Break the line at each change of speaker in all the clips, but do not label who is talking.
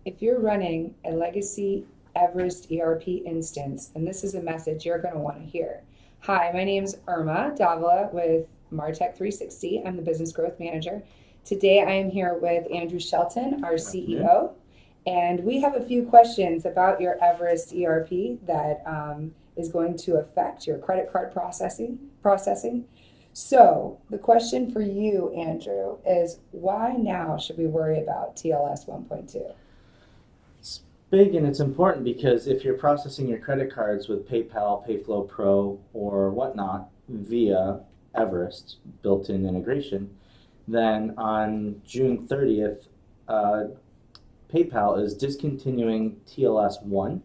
If you're running a legacy Everest ERP instance, and this is a message you're going to want to hear. Hi, my name's Irma Davila with MT360. I'm the business growth manager. Today I am here with Andrew Shelton, our CEO, and we have a few questions about your Everest ERP that is going to affect your credit card processing. So the question for you, Andrew, is why now should we worry about TLS 1.2?
It's big and it's important because if you're processing your credit cards with PayPal, PayFlow Pro, or whatnot via Everest built-in integration, then on June 30th, PayPal is discontinuing TLS1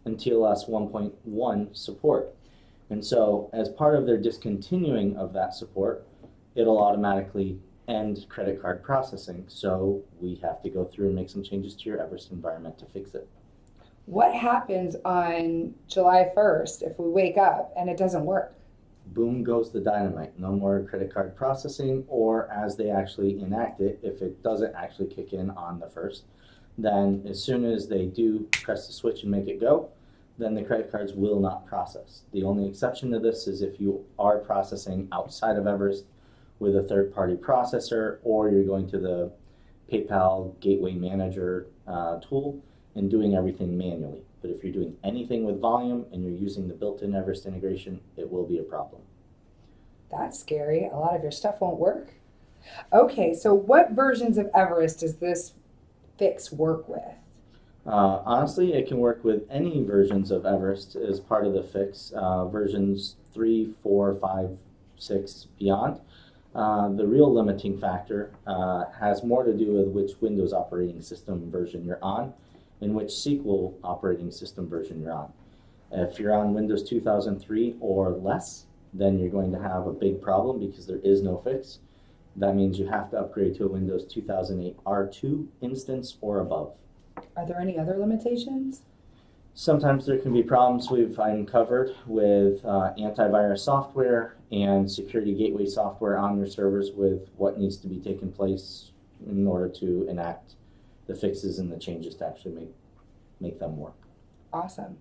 and TLS 1.1 support. And so as part of their discontinuing of that support, it'll automatically end credit card processing. So we have to go through and make some changes to your Everest environment to fix it.
What happens on July 1st if we wake up and it doesn't work?
Boom goes the dynamite. No more credit card processing, or as they actually enact it, if it doesn't actually kick in on the 1st, then as soon as they do press the switch and make it go, then the credit cards will not process. The only exception to this is if you are processing outside of Everest with a third-party processor, or you're going to the PayPal Gateway Manager tool and doing everything manually. But if you're doing anything with volume and you're using the built-in Everest integration, it will be a problem.
That's scary. A lot of your stuff won't work. Okay, so what versions of Everest does this fix work with?
Honestly, it can work with any versions of Everest as part of the fix, versions 3, 4, 5, 6, beyond. The real limiting factor has more to do with which Windows operating system version you're on and which SQL operating system version you're on. If you're on Windows 2003 or less, then you're going to have a big problem because there is no fix. That means you have to upgrade to a Windows 2008 R2 instance or above.
Are there any other limitations?
Sometimes there can be problems we've uncovered with antivirus software and security gateway software on your servers with what needs to be taken place in order to enact the fixes and the changes to actually make them work.
Awesome.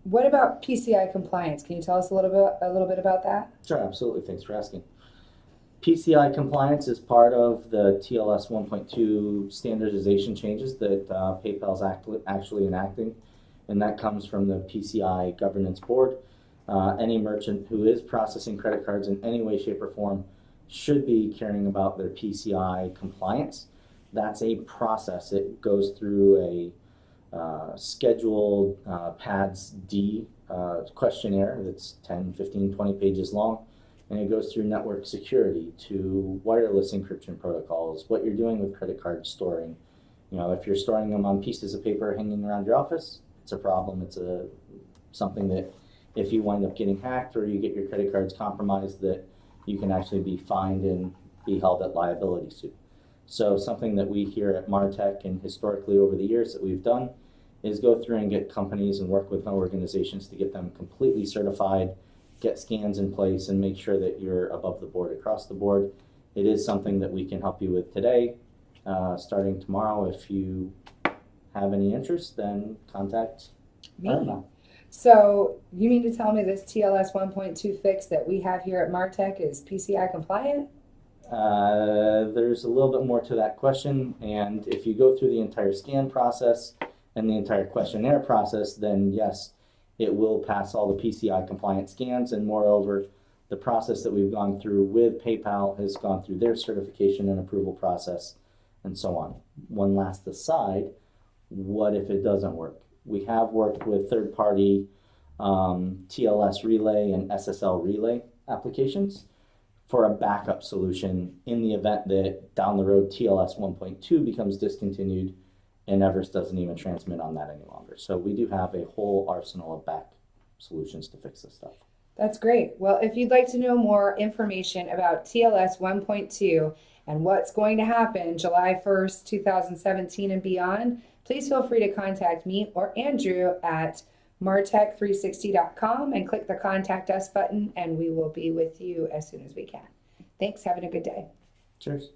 What about PCI compliance? Can you tell us a little bit about that?
Sure, absolutely. Thanks for asking. PCI compliance is part of the TLS 1.2 standardization changes that PayPal is actually enacting, and that comes from the PCI governance board. Any merchant who is processing credit cards in any way, shape, or form should be caring about their PCI compliance. That's a process. It goes through a scheduled PADS D questionnaire that's 10, 15, 20 pages long. And it goes through network security to wireless encryption protocols, what you're doing with credit card storing. You know, if you're storing them on pieces of paper hanging around your office, it's a problem. It's something that if you wind up getting hacked or you get your credit cards compromised, that you can actually be fined and be held at liability suit. So something that we here at Martech and historically over the years that we've done is go through and get companies and work with organizations to get them completely certified, get scans in place, and make sure that you're above the board across the board. It is something that we can help you with today. Starting tomorrow, if you have any interest, then contact
me. So you mean to tell me this TLS 1.2 fix that we have here at Martech is PCI compliant?
There's a little bit more to that question, and if you go through the entire scan process and the entire questionnaire process, then yes, it will pass all the PCI compliant scans, and moreover, the process that we've gone through with PayPal has gone through their certification and approval process, and so on. One last aside, what if it doesn't work? We have worked with third-party TLS relay and SSL relay applications for a backup solution in the event that down the road TLS 1.2 becomes discontinued and Everest doesn't even transmit on that any longer. So we do have a whole arsenal of back solutions to fix this stuff.
That's great. Well, if you'd like to know more information about TLS 1.2 and what's going to happen July 1st, 2017 and beyond, please feel free to contact me or Andrew at martech360.com and click the Contact Us button, and we will be with you as soon as we can. Thanks. Having a good day.
Cheers.